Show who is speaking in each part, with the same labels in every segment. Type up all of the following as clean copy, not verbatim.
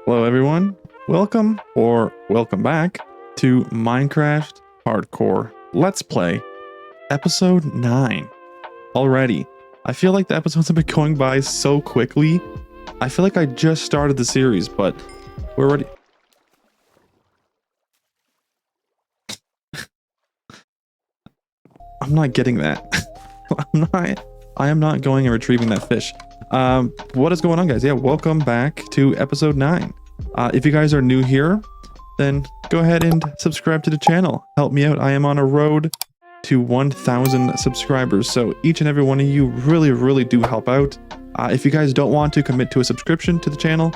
Speaker 1: Hello everyone, welcome back to Minecraft Hardcore Let's Play episode 9 already. I feel like the episodes have been going by so quickly. I feel like I just started the series, but we're already... I'm not getting that. I am not going and retrieving that fish. What is going on, guys? Yeah, welcome back to episode 9. If you guys are new here, then go ahead and subscribe to the channel. Help me out. I am on a road to 1,000 subscribers, so each and every one of you really do help out. If you guys don't want to commit to a subscription to the channel,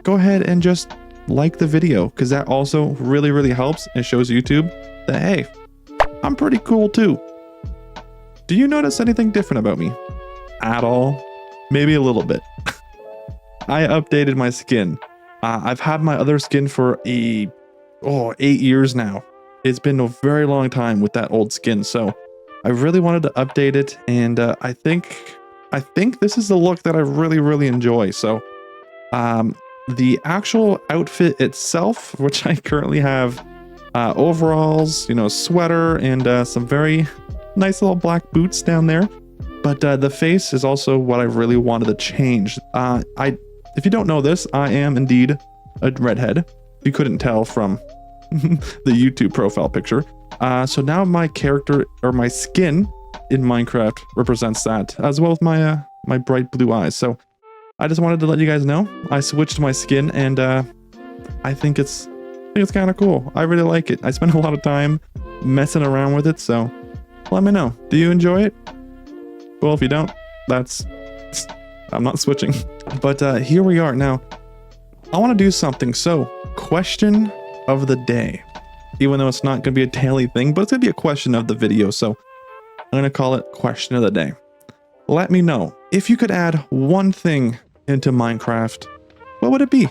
Speaker 1: go ahead and just like the video, because that also really helps and shows YouTube that, hey, I'm pretty cool too. Do you notice anything different about me? At all? Maybe a little bit. I updated my skin. I've had my other skin for 8 years now. It's been a very long time with that old skin, so I really wanted to update it, and I think this is the look that I really enjoy. So the actual outfit itself, which I currently have overalls, sweater, and some very nice little black boots down there. But the face is also what I really wanted to change. If you don't know this, I am indeed a redhead. You couldn't tell from the YouTube profile picture. So now my character, or my skin in Minecraft, represents that, as well as my bright blue eyes. So I just wanted to let you guys know I switched my skin, and I think it's kind of cool. I really like it. I spent a lot of time messing around with it, so let me know. Do you enjoy it? Well, if you don't, I'm not switching. But here we are. Now, I want to do something. So, question of the day. Even though it's not going to be a daily thing, but it's going to be a question of the video. So, I'm going to call it question of the day. Let me know, if you could add one thing into Minecraft, what would it be?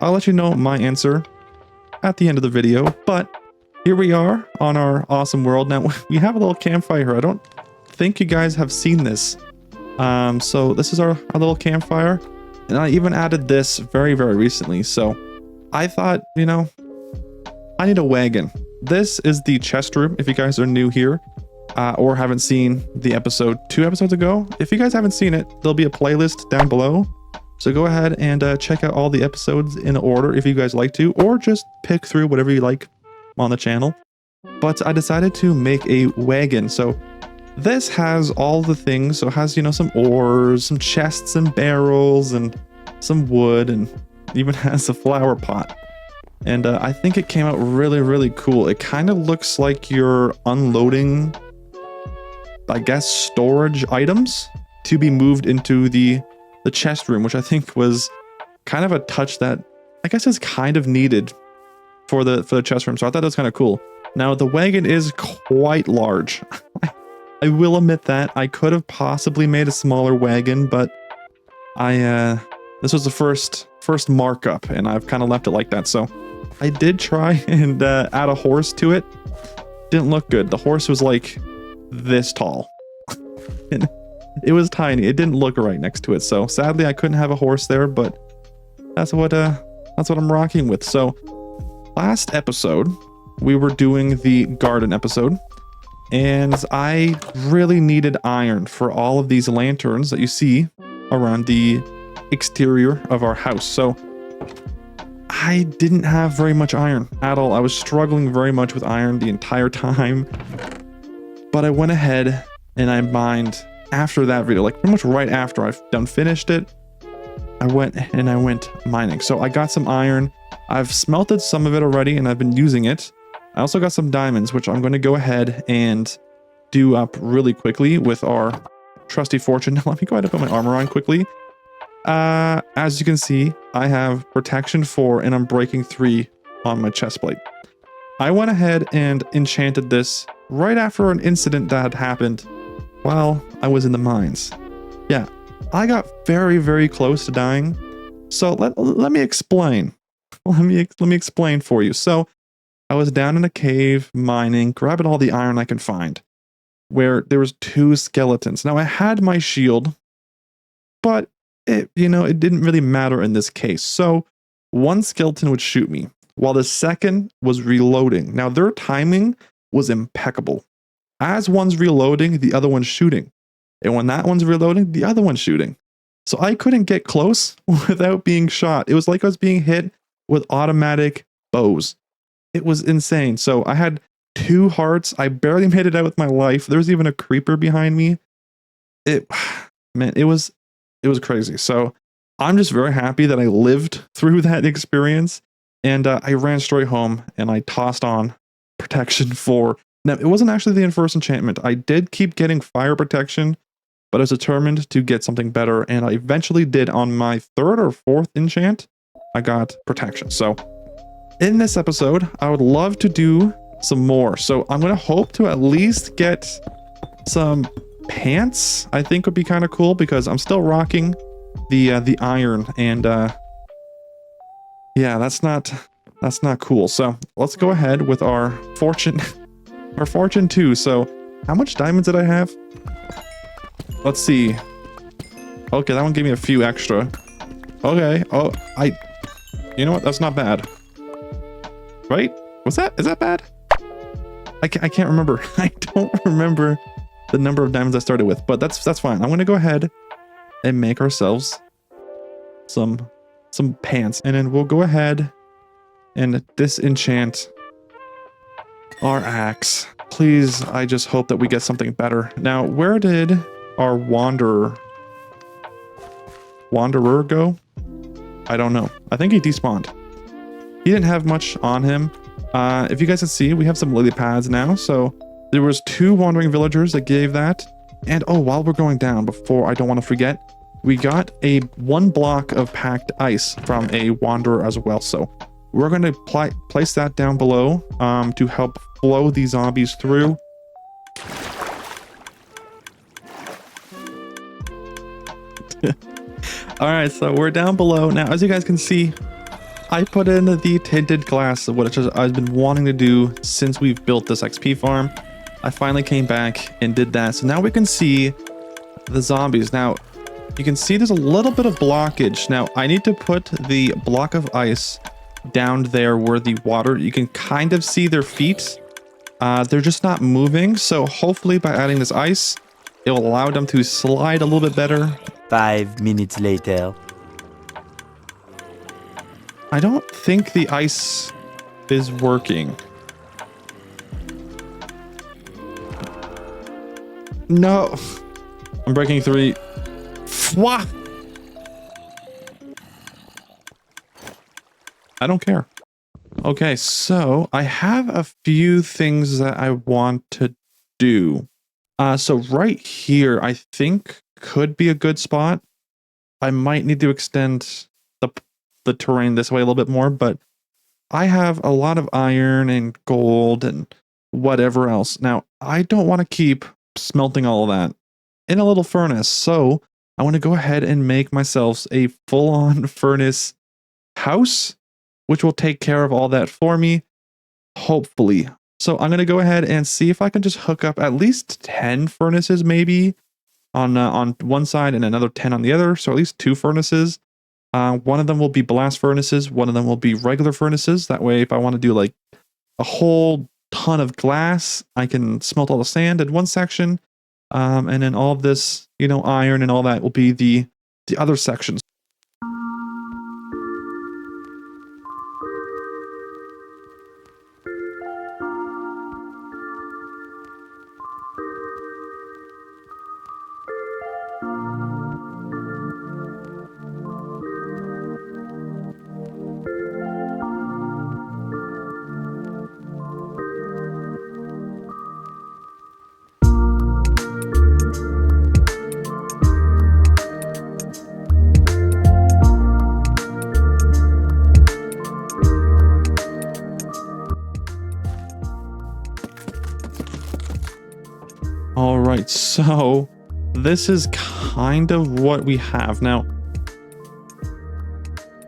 Speaker 1: I'll let you know my answer at the end of the video. But here we are on our awesome world. Now, we have a little campfire here. I don't think you guys have seen this. So this is our little campfire, and I even added this very recently. So I thought, I need a wagon. This is the chest room. If you guys are new here, or haven't seen the episode 2 episodes ago, if you guys haven't seen it, there'll be a playlist down below. So go ahead and check out all the episodes in order if you guys like to, or just pick through whatever you like on the channel. But I decided to make a wagon. So this has all the things. So it has, some ores, some chests and barrels, and some wood, and even has a flower pot. And I think it came out really cool. It kind of looks like you're unloading, I guess, storage items to be moved into the chest room, which I think was kind of a touch that I guess is kind of needed for the chest room. So I thought that was kind of cool. Now, the wagon is quite large. I will admit that. I could have possibly made a smaller wagon, but this was the first markup, and I've kind of left it like that. So I did try and add a horse to it. Didn't look good. The horse was like this tall. And it was tiny. It didn't look right next to it. So sadly, I couldn't have a horse there, but that's what I'm rocking with. So last episode, we were doing the garden episode, and I really needed iron for all of these lanterns that you see around the exterior of our house. So I didn't have very much iron at all. I was struggling very much with iron the entire time. But I went ahead and I mined after that video, like pretty much right after I've finished it. I went mining. So I got some iron. I've smelted some of it already, and I've been using it. I also got some diamonds, which I'm going to go ahead and do up really quickly with our trusty fortune. Now, let me go ahead and put my armor on quickly. As you can see, I have protection 4 and Unbreaking 3 on my chest plate. I went ahead and enchanted this right after an incident that had happened while I was in the mines. Yeah, I got very close to dying. So let me explain. Let me explain for you. So I was down in a cave mining, grabbing all the iron I can find, where there was 2 skeletons. Now I had my shield, but it didn't really matter in this case. So one skeleton would shoot me while the second was reloading. Now their timing was impeccable. As one's reloading, the other one's shooting. And when that one's reloading, the other one's shooting. So I couldn't get close without being shot. It was like I was being hit with automatic bows. It was insane. So I had 2 hearts. I barely made it out with my life. There was even a creeper behind me. Man, it was crazy. So I'm just very happy that I lived through that experience. And I ran straight home and I tossed on protection 4. Now, it wasn't actually the first enchantment. I did keep getting fire protection, but I was determined to get something better. And I eventually did on my 3rd or 4th enchant. I got protection. So in this episode, I would love to do some more. So I'm going to hope to at least get some pants. I think would be kind of cool because I'm still rocking the iron, and yeah, that's not cool. So let's go ahead with our fortune our fortune 2. So how much diamonds did I have? Let's see. Okay, that one gave me a few extra. Okay. Oh, you know what? That's not bad. Right? Is that bad? I can't remember. I don't remember the number of diamonds I started with, but that's fine. I'm gonna go ahead and make ourselves some pants, and then we'll go ahead and disenchant our axe. Please, I just hope that we get something better. Now, where did our wanderer go? I don't know. I think he despawned. He didn't have much on him. If you guys can see, we have some lily pads now. So there was 2 wandering villagers that gave that. And oh, while we're going down, before I don't want to forget, we got a 1 block of packed ice from a wanderer as well. So we're going to place that down below to help flow these zombies through. All right, so we're down below now. As you guys can see, I put in the tinted glass, which I've been wanting to do since we've built this XP farm. I finally came back and did that. So now we can see the zombies. Now, you can see there's a little bit of blockage. Now, I need to put the block of ice down there where the water, you can kind of see their feet. They're just not moving. So hopefully by adding this ice, it will allow them to slide a little bit better.
Speaker 2: 5 minutes later.
Speaker 1: I don't think the ice is working. No. I'm breaking 3. Fwah! I don't care. Okay, so I have a few things that I want to do. So right here, I think could be a good spot. I might need to extend the terrain this way a little bit more, but I have a lot of iron and gold and whatever else. Now, I don't want to keep smelting all of that in a little furnace, so I want to go ahead and make myself a full-on furnace house, which will take care of all that for me, hopefully. So I'm going to go ahead and see if I can just hook up at least 10 furnaces maybe on one side and another 10 on the other, so at least 2 furnaces. One of them will be blast furnaces, one of them will be regular furnaces. That way, if I want to do like a whole ton of glass, I can smelt all the sand in one section, and then all of this, iron and all that will be the other sections. All right, so this is kind of what we have now.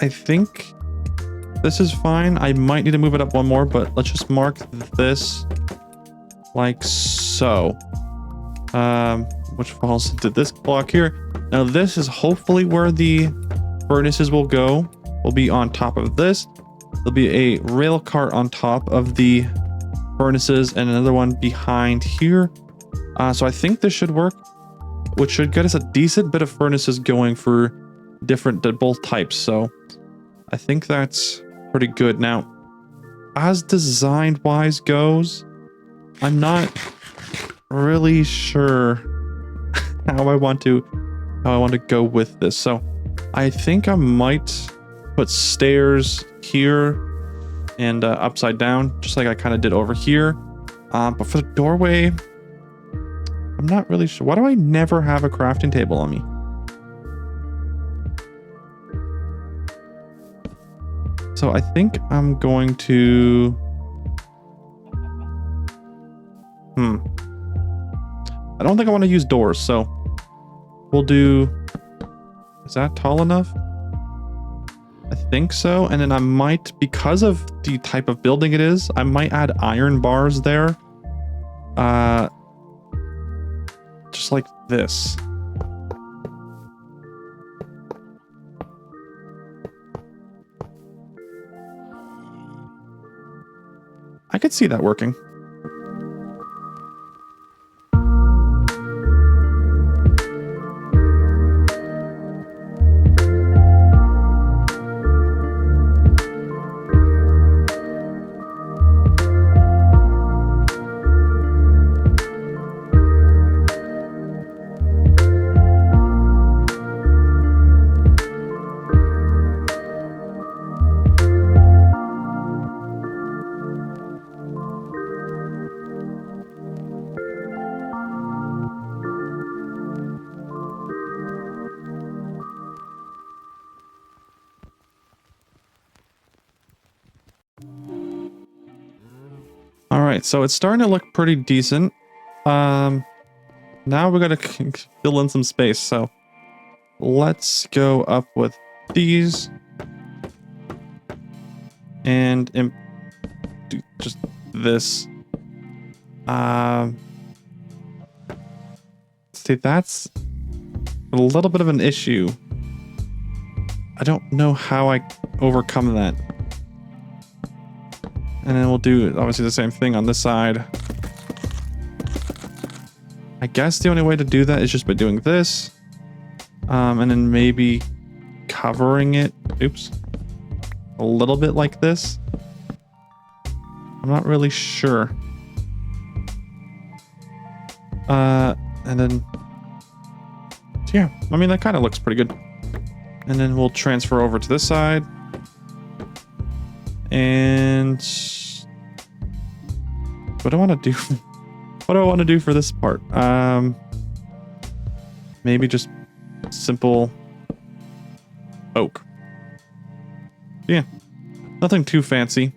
Speaker 1: I think this is fine. I might need to move it up one more, but let's just mark this like so. Which falls into this block here. Now this is hopefully where the furnaces will go. will be on top of this. There'll be a rail cart on top of the furnaces and another one behind here. So I think this should work, which should get us a decent bit of furnaces going for both types. So I think that's pretty good. Now, as design wise goes, I'm not really sure how I want to go with this. So I think I might put stairs here and upside down, just like I kind of did over here. But for the doorway, I'm not really sure. Why do I never have a crafting table on me? So I think I'm going to... I don't think I want to use doors, so we'll do... Is that tall enough? I think so. And then I might, because of the type of building it is, I might add iron bars there. Just like this. I could see that working. All right, so it's starting to look pretty decent. Now we gotta fill in some space. So let's go up with these and do just this. See, that's a little bit of an issue. I don't know how I overcome that. And then we'll do obviously the same thing on this side. I guess the only way to do that is just by doing this. And then maybe covering it. Oops. A little bit like this. I'm not really sure. And then... Yeah, I mean, that kind of looks pretty good. And then we'll transfer over to this side. And... What do I want to do? What do I want to do for this part? Maybe just simple oak. Yeah, nothing too fancy.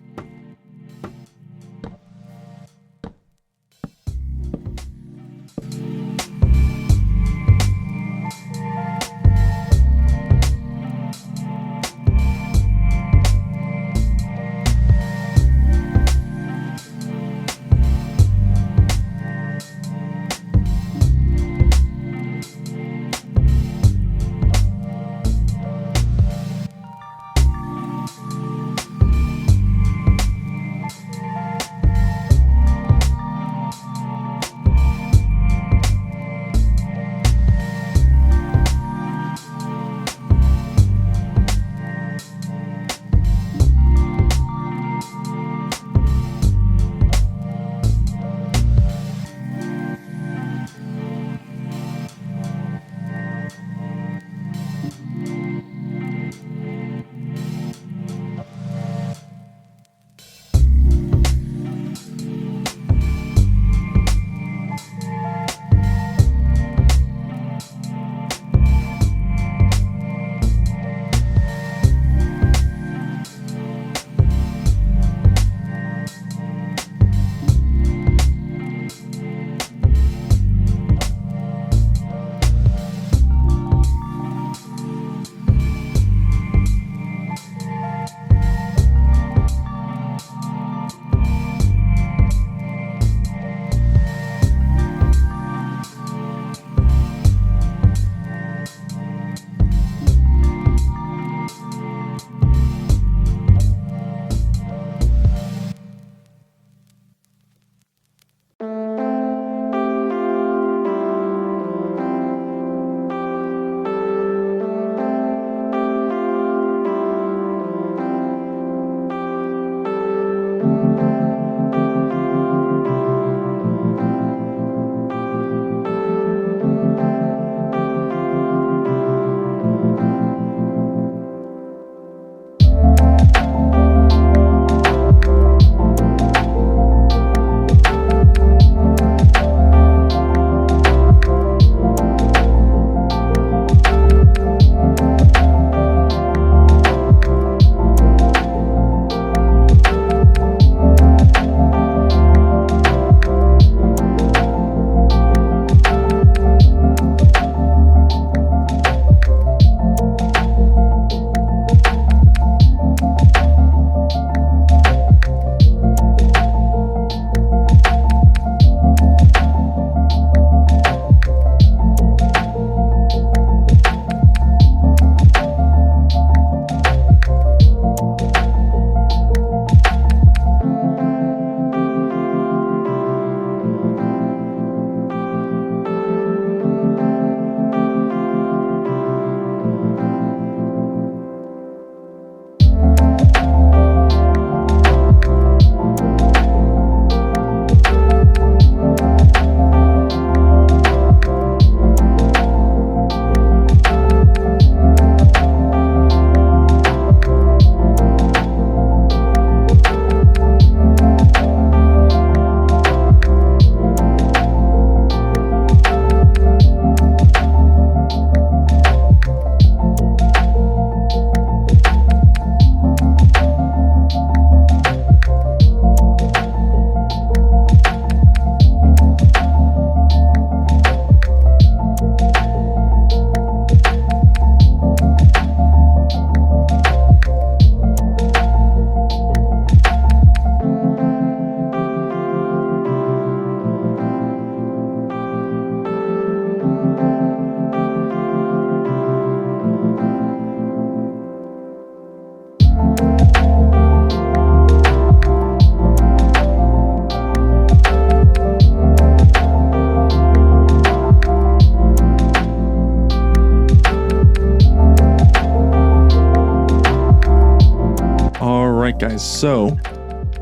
Speaker 1: right, guys, so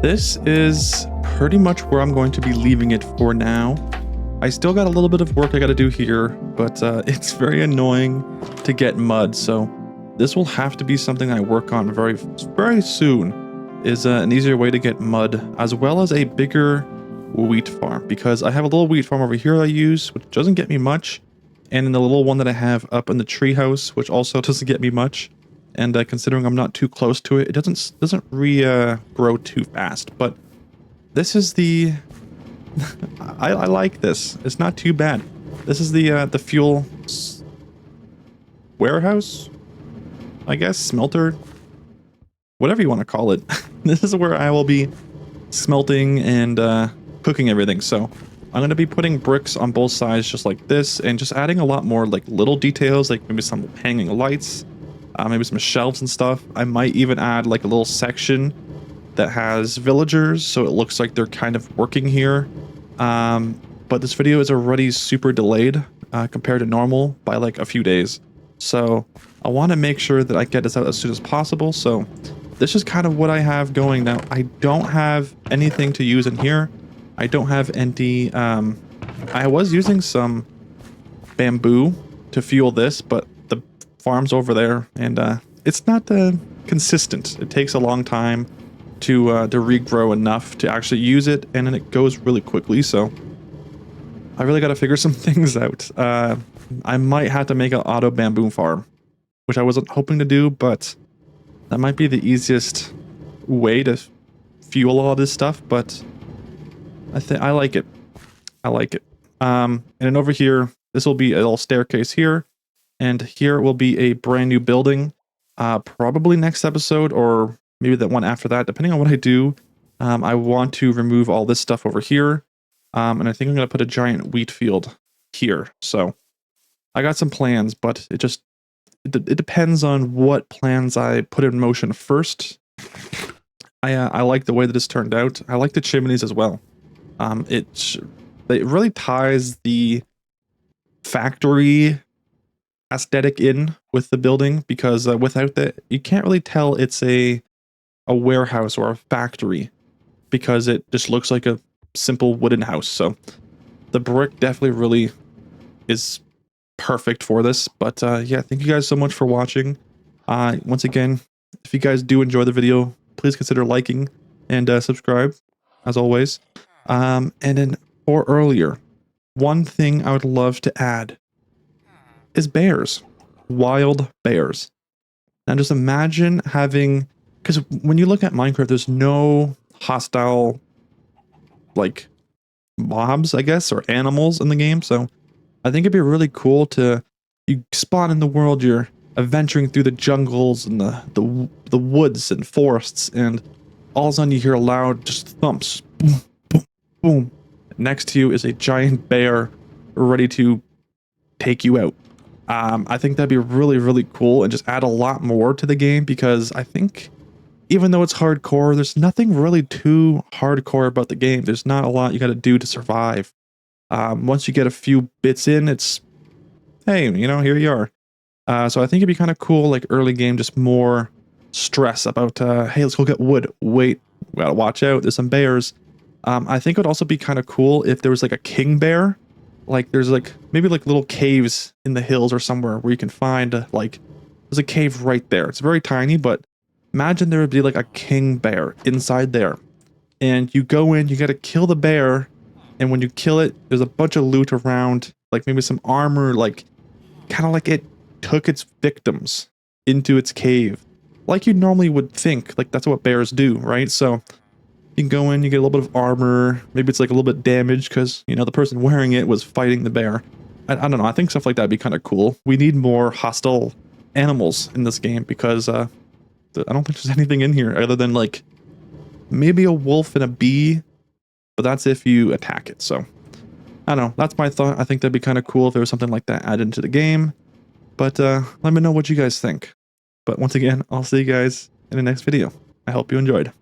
Speaker 1: this is pretty much where I'm going to be leaving it for now. I still got a little bit of work I got to do here, but it's very annoying to get mud, so this will have to be something I work on very, very soon, is an easier way to get mud, as well as a bigger wheat farm, because I have a little wheat farm over here I use, which doesn't get me much, and then the little one that I have up in the treehouse, which also doesn't get me much. And considering I'm not too close to it, it doesn't grow too fast. But this is the I like this. It's not too bad. This is the fuel warehouse, I guess, smelter, whatever you want to call it. This is where I will be smelting and cooking everything. So I'm going to be putting bricks on both sides just like this, and just adding a lot more like little details, like maybe some hanging lights, maybe some shelves and stuff. I might even add like a little section that has villagers, so it looks like they're kind of working here. But this video is already super delayed compared to normal by like a few days. So I want to make sure that I get this out as soon as possible. So this is kind of what I have going now. I don't have anything to use in here. I don't have any, I was using some bamboo to fuel this, but the farm's over there, and it's not consistent. It takes a long time to regrow enough to actually use it, and then it goes really quickly, so I really got to figure some things out. I might have to make an auto bamboo farm, which I wasn't hoping to do, but that might be the easiest way to fuel all this stuff, but I like it. I like it. And then over here, this will be a little staircase here, and here will be a brand new building. Probably next episode, or maybe the one after that, depending on what I do. I want to remove all this stuff over here, and I think I'm going to put a giant wheat field here. So I got some plans, but it depends on what plans I put in motion first. I like the way that this turned out. I like the chimneys as well. It really ties the factory aesthetic in with the building, because without that, you can't really tell it's a warehouse or a factory, because it just looks like a simple wooden house. So the brick definitely really is perfect for this. But yeah, thank you guys so much for watching. Once again, if you guys do enjoy the video, please consider liking and subscribe, as always. And then for earlier, one thing I would love to add is bears. Wild bears. Now just imagine having, because when you look at Minecraft, there's no hostile like mobs, I guess, or animals in the game. So I think it'd be really cool to, you spawn in the world, you're adventuring through the jungles and the woods and forests, and all of a sudden you hear loud just thumps. Boom, boom, boom. Next to you is a giant bear ready to take you out. I think that'd be really, really cool, and just add a lot more to the game, because I think even though it's hardcore, there's nothing really too hardcore about the game. There's not a lot you got to do to survive. Once you get a few bits in, it's, hey, you know, here you are. So I think it'd be kind of cool, like early game, just more stress about, hey, let's go get wood. Wait, we gotta watch out. There's some bears. I think it would also be kind of cool if there was like a king bear. Like there's like maybe like little caves in the hills or somewhere where you can find like, there's a cave right there. It's very tiny, but imagine there would be like a king bear inside there. And you go in, you got to kill the bear. And when you kill it, there's a bunch of loot around, like maybe some armor, like kind of like it took its victims into its cave. Like you normally would think, like that's what bears do, right? So you can go in, you get a little bit of armor. Maybe it's like a little bit damaged because, you know, the person wearing it was fighting the bear. I don't know. I think stuff like that would be kind of cool. We need more hostile animals in this game, because I don't think there's anything in here other than like maybe a wolf and a bee, but that's if you attack it. So I don't know. That's my thought. I think that'd be kind of cool if there was something like that added into the game. But let me know what you guys think. But once again, I'll see you guys in the next video. I hope you enjoyed.